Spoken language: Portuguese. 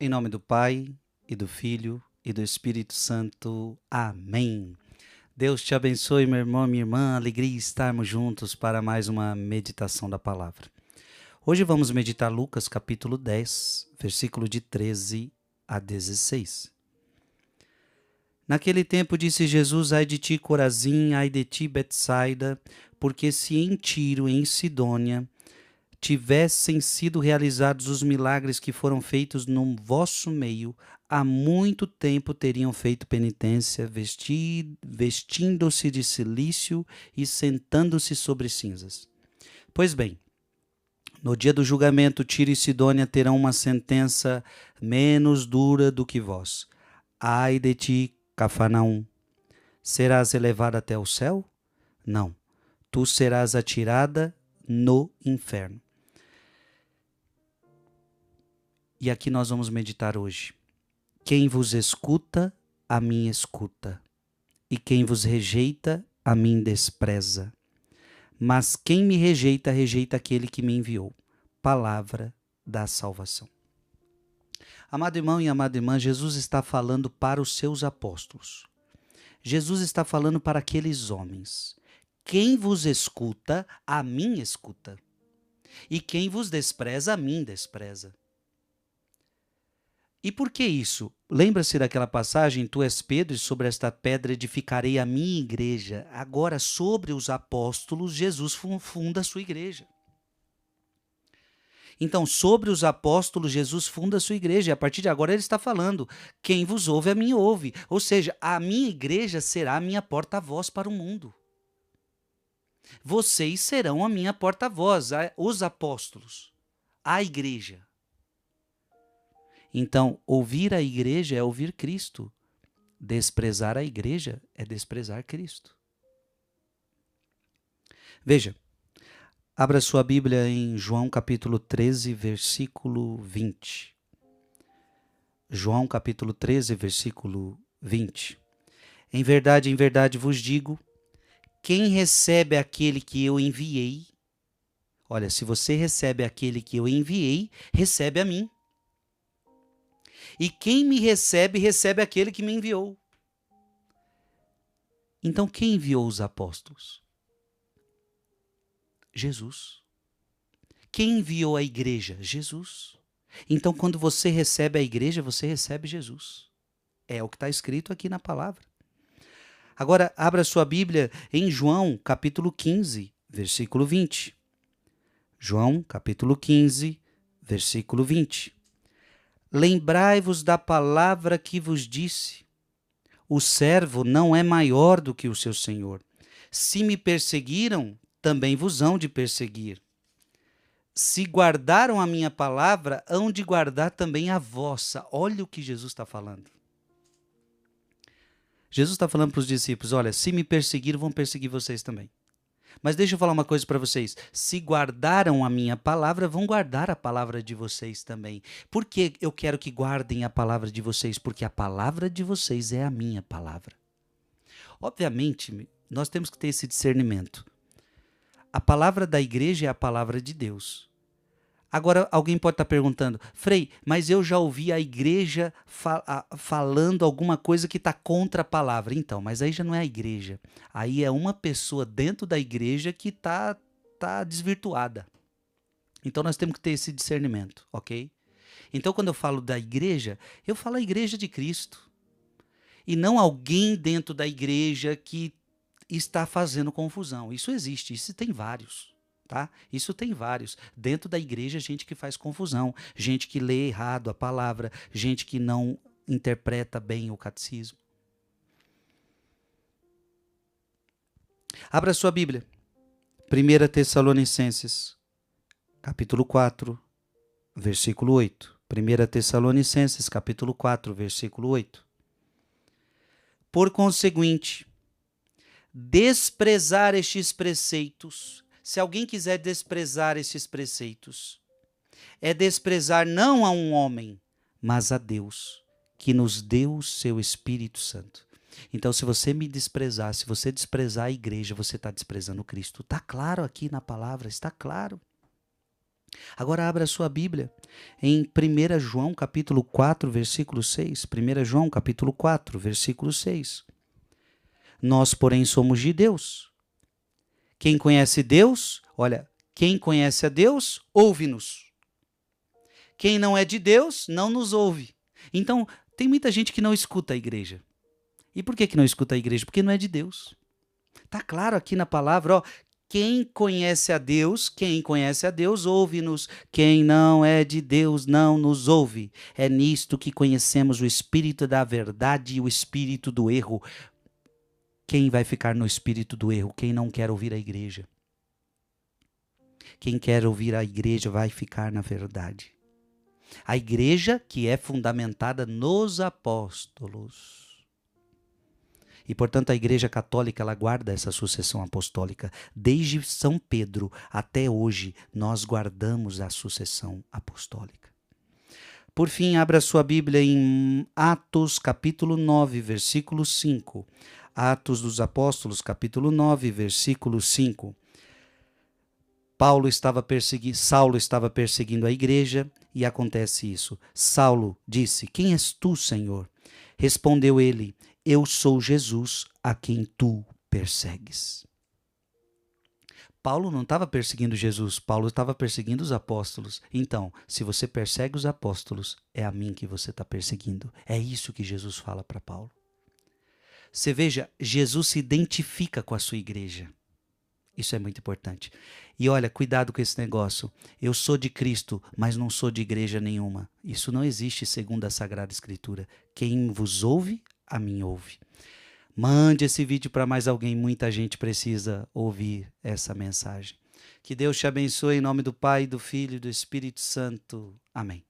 Em nome do Pai, e do Filho, e do Espírito Santo. Amém. Deus te abençoe, meu irmão, minha irmã. Alegria estarmos juntos para mais uma meditação da palavra. Hoje vamos meditar Lucas capítulo 10, versículo de 13 a 16. Naquele tempo disse Jesus: ai de ti, Corazim, ai de ti, Betsaida, porque se em Tiro e em Sidônia tivessem sido realizados os milagres que foram feitos no vosso meio, há muito tempo teriam feito penitência, vestindo-se de cilício e sentando-se sobre cinzas. Pois bem, no dia do julgamento, Tiro e Sidônia terão uma sentença menos dura do que vós. Ai de ti, Cafarnaum, serás elevada até o céu? Não, tu serás atirada no inferno. E aqui nós vamos meditar hoje. Quem vos escuta, a mim escuta, e quem vos rejeita, a mim despreza. Mas quem me rejeita, rejeita aquele que me enviou. Palavra da salvação. Amado irmão e amada irmã, Jesus está falando para os seus apóstolos. Jesus está falando para aqueles homens. Quem vos escuta, a mim escuta. E quem vos despreza, a mim despreza. E por que isso? Lembra-se daquela passagem, tu és Pedro e sobre esta pedra edificarei a minha igreja. Agora, sobre os apóstolos, Jesus funda a sua igreja. Então, sobre os apóstolos, Jesus funda a sua igreja. E a partir de agora ele está falando, quem vos ouve, a mim ouve. Ou seja, a minha igreja será a minha porta-voz para o mundo. Vocês serão a minha porta-voz, os apóstolos, a igreja. Então, ouvir a igreja é ouvir Cristo. Desprezar a igreja é desprezar Cristo. Veja, abra sua Bíblia em João capítulo 13, versículo 20. João capítulo 13, versículo 20. Em verdade vos digo, quem recebe aquele que eu enviei, olha, se você recebe aquele que eu enviei, recebe a mim. E quem me recebe, recebe aquele que me enviou. Então, quem enviou os apóstolos? Jesus. Quem enviou a igreja? Jesus. Então, quando você recebe a igreja, você recebe Jesus. É o que está escrito aqui na palavra. Agora, abra sua Bíblia em João, capítulo 15, versículo 20. João, capítulo 15, versículo 20. Lembrai-vos da palavra que vos disse. O servo não é maior do que o seu senhor. Se me perseguiram, também vos hão de perseguir. Se guardaram a minha palavra, hão de guardar também a vossa. Olha o que Jesus está falando. Jesus está falando para os discípulos, olha, se me perseguiram, vão perseguir vocês também. Mas deixa eu falar uma coisa para vocês. Se guardaram a minha palavra, vão guardar a palavra de vocês também. Por que eu quero que guardem a palavra de vocês? Porque a palavra de vocês é a minha palavra. Obviamente, nós temos que ter esse discernimento. A palavra da igreja é a palavra de Deus. Agora, alguém pode estar perguntando, Frei, mas eu já ouvi a igreja falando alguma coisa que está contra a palavra. Então, mas aí já não é a igreja. Aí é uma pessoa dentro da igreja que está desvirtuada. Então, nós temos que ter esse discernimento, ok? Então, quando eu falo da igreja, eu falo a igreja de Cristo. E não alguém dentro da igreja que está fazendo confusão. Isso existe, isso tem vários. Tá? Isso tem vários. Dentro da igreja, gente que faz confusão, gente que lê errado a palavra, gente que não interpreta bem o catecismo. Abra sua Bíblia. 1 Tessalonicenses, capítulo 4, versículo 8. 1 Tessalonicenses, capítulo 4, versículo 8. Por conseguinte, desprezar estes preceitos. Se alguém quiser desprezar esses preceitos, é desprezar não a um homem, mas a Deus, que nos deu o seu Espírito Santo. Então, se você me desprezar, se você desprezar a igreja, você está desprezando Cristo. Está claro aqui na palavra, está claro. Agora abra a sua Bíblia em 1 João capítulo 4, versículo 6. 1 João capítulo 4, versículo 6. Nós, porém, somos de Deus. Quem conhece Deus, olha, quem conhece a Deus, ouve-nos. Quem não é de Deus, não nos ouve. Então, tem muita gente que não escuta a igreja. E por que não escuta a igreja? Porque não é de Deus. Está claro aqui na palavra, ó, quem conhece a Deus, ouve-nos. Quem não é de Deus, não nos ouve. É nisto que conhecemos o espírito da verdade e o espírito do erro. Quem vai ficar no espírito do erro? Quem não quer ouvir a igreja. Quem quer ouvir a igreja vai ficar na verdade. A igreja que é fundamentada nos apóstolos. E, portanto, a igreja católica, ela guarda essa sucessão apostólica. Desde São Pedro até hoje, nós guardamos a sucessão apostólica. Por fim, abra sua Bíblia em Atos, capítulo 9, versículo 5. Atos dos Apóstolos, capítulo 9, versículo 5. Saulo estava perseguindo a igreja e acontece isso. Saulo disse: "Quem és tu, Senhor?" Respondeu ele: "Eu sou Jesus, a quem tu persegues." Paulo não estava perseguindo Jesus, Paulo estava perseguindo os apóstolos. Então, se você persegue os apóstolos, é a mim que você está perseguindo. É isso que Jesus fala para Paulo. Você veja, Jesus se identifica com a sua igreja. Isso é muito importante. E olha, cuidado com esse negócio. Eu sou de Cristo, mas não sou de igreja nenhuma. Isso não existe segundo a Sagrada Escritura. Quem vos ouve, a mim ouve. Mande esse vídeo para mais alguém. Muita gente precisa ouvir essa mensagem. Que Deus te abençoe em nome do Pai, do Filho e do Espírito Santo. Amém.